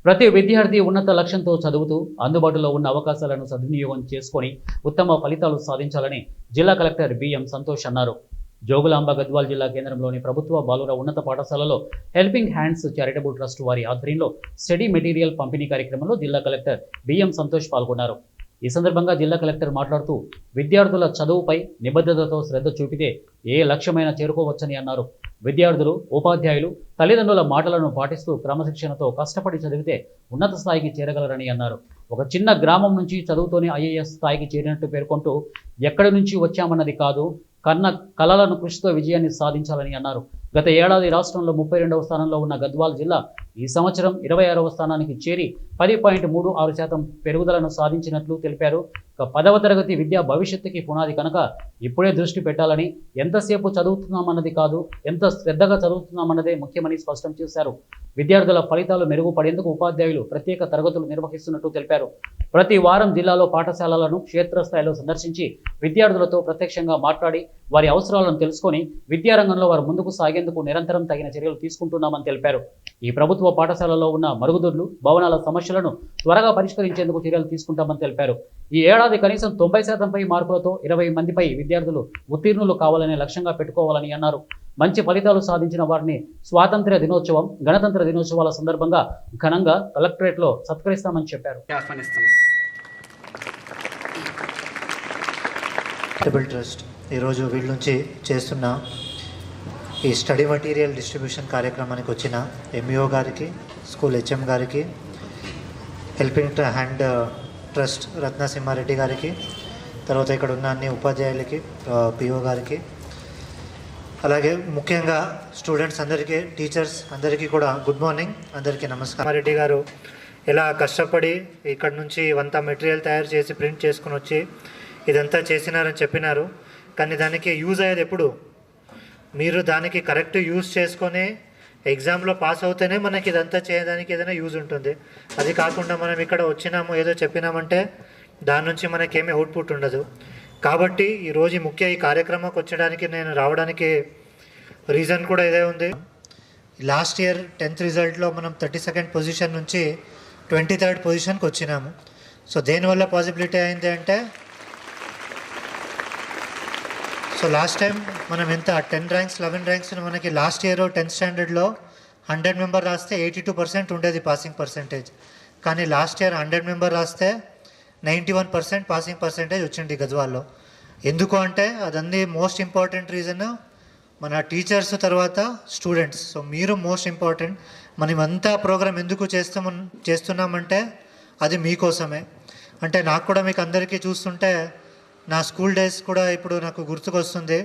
ప్రతి విద్యార్థి ఉన్నత లక్ష్యంతో చదువుతూ అందుబాటులో ఉన్న అవకాశాలను సద్వినియోగం చేసుకొని ఉత్తమ ఫలితాలు సాధించాలని జిల్లా కలెక్టర్ బిఎం సంతోష్ అన్నారు. జోగులాంబ గద్వాల్ జిల్లా కేంద్రంలోని ప్రభుత్వ బాలుర ఉన్నత పాఠశాలలో హెల్పింగ్ హ్యాండ్స్ చారిటబుల్ ట్రస్ట్ వారి ఆధ్వర్యంలో స్టడీ మెటీరియల్ పంపిణీ కార్యక్రమంలో జిల్లా కలెక్టర్ బిఎం సంతోష్ పాల్గొన్నారు. ఈ సందర్భంగా జిల్లా కలెక్టర్ మాట్లాడుతూ విద్యార్థుల చదువుపై నిబద్ధతతో శ్రద్ధ చూపితే ఏ లక్ష్యమైనా చేరుకోవచ్చని అన్నారు. విద్యార్థులు, ఉపాధ్యాయులు తల్లిదండ్రుల మాటలను పాటిస్తూ క్రమశిక్షణతో కష్టపడి చదివితే ఉన్నత స్థాయికి చేరగలరని అన్నారు. ఒక చిన్న గ్రామం నుంచి చదువుతోనే ఐఏఎస్ స్థాయికి చేరినట్టు పేర్కొంటూ ఎక్కడి నుంచి వచ్చామన్నది కాదు, కన్న కలలను కృషితో విజయాన్ని సాధించాలని అన్నారు. గత ఏడాది రాష్ట్రంలో 32వ స్థానంలో ఉన్న గద్వాల్ జిల్లా ఈ సంవత్సరం 26వ స్థానానికి చేరి 10.36% పెరుగుదలను సాధించినట్లు తెలిపారు. 10వ తరగతి విద్యా భవిష్యత్తుకి పునాది కనుక ఇప్పుడే దృష్టి పెట్టాలని, ఎంతసేపు చదువుతున్నామన్నది కాదు, ఎంత శ్రద్ధగా చదువుతున్నామన్నదే ముఖ్యమని స్పష్టం చేశారు. విద్యార్థుల ఫలితాలు మెరుగుపడేందుకు ఉపాధ్యాయులు ప్రత్యేక తరగతులు నిర్వహిస్తున్నట్టు తెలిపారు. ప్రతి వారం జిల్లాలో పాఠశాలలను క్షేత్రస్థాయిలో సందర్శించి విద్యార్థులతో ప్రత్యక్షంగా మాట్లాడి వారి అవసరాలను తెలుసుకొని విద్యారంగంలో వారు ముందుకు సాగేందుకు నిరంతరం తగిన చర్యలు తీసుకుంటున్నామని తెలిపారు. ఈ ప్రభుత్వ పాఠశాలలో ఉన్న మరుగుదొడ్లు, భవనాల సమస్యలను త్వరగా పరిష్కరించేందుకు చర్యలు తీసుకుంటామని తెలిపారు. ఈ ఏడాది కనీసం 90% మార్కులతో 20 మందిపై విద్యార్థులు ఉత్తీర్ణులు కావాలనే లక్ష్యంగా పెట్టుకోవాలని అన్నారు. మంచి ఫలితాలు సాధించిన వారిని స్వాతంత్ర్య దినోత్సవం, గణతంత్ర దినోత్సవాల సందర్భంగా ఘనంగా కలెక్టరేట్లో సత్కరిస్తామని చెప్పారు. ట్రస్ట్ ఈరోజు వీళ్ళ నుంచి చేస్తున్న ఈ స్టడీ మెటీరియల్ డిస్ట్రిబ్యూషన్ కార్యక్రమానికి వచ్చిన ఎంఈఓ గారికి, స్కూల్ హెచ్ఎం గారికి, హెల్పింగ్ హ్యాండ్ ట్రస్ట్ రత్నసింహారెడ్డి గారికి, తర్వాత ఇక్కడ ఉన్న అన్ని ఉపాధ్యాయులకి, పిఓ గారికి, అలాగే ముఖ్యంగా స్టూడెంట్స్ అందరికీ, టీచర్స్ అందరికీ కూడా గుడ్ మార్నింగ్, అందరికీ నమస్కారం. రెడ్డి గారు ఎలా కష్టపడి ఇక్కడ నుంచి ఇవంతా మెటీరియల్ తయారు చేసి ప్రింట్ చేసుకుని వచ్చి ఇదంతా చేసినారని చెప్పినారు. కానీ దానికి యూజ్ అయ్యేది ఎప్పుడు? మీరు దానికి కరెక్ట్ యూజ్ చేసుకొని ఎగ్జామ్లో పాస్ అవుతేనే మనకి ఇదంతా చేయడానికి ఏదైనా యూజ్ ఉంటుంది. అది కాకుండా మనం ఇక్కడ వచ్చినాము ఏదో చెప్పినామంటే దాని నుంచి మనకేమీ అవుట్పుట్ ఉండదు. కాబట్టి ఈరోజు ఈ కార్యక్రమానికి వచ్చడానికి నేను రావడానికి రీజన్ కూడా ఇదే ఉంది. లాస్ట్ ఇయర్ 10th రిజల్ట్లో మనం 32nd పొజిషన్ నుంచి 23rd పొజిషన్కి వచ్చినాము. సో దేనివల్ల పాసిబిలిటీ అయింది అంటే, సో లాస్ట్ టైం మనం ఎంత 10 ర్యాంక్స్ 11 ర్యాంక్స్ మనకి లాస్ట్ ఇయర్ 10th స్టాండర్డ్లో 100 మెంబర్ రాస్తే 82% ఉండేది పాసింగ్ పర్సెంటేజ్. కానీ లాస్ట్ ఇయర్ 100 మెంబర్ రాస్తే 91% పాసింగ్ పర్సెంటేజ్ వచ్చింది గద్వాల్లో. ఎందుకు అంటే అదన్నీ మోస్ట్ ఇంపార్టెంట్ రీజన్ మన టీచర్స్ తర్వాత స్టూడెంట్స్. సో మీరు మోస్ట్ ఇంపార్టెంట్. మనమంతా ప్రోగ్రామ్ ఎందుకు చేస్తున్నామంటే అది మీకోసమే. అంటే నాకు కూడా మీకు అందరికీ చూస్తుంటే నా స్కూల్ డేస్ కూడా ఇప్పుడు నాకు గుర్తుకొస్తుంది.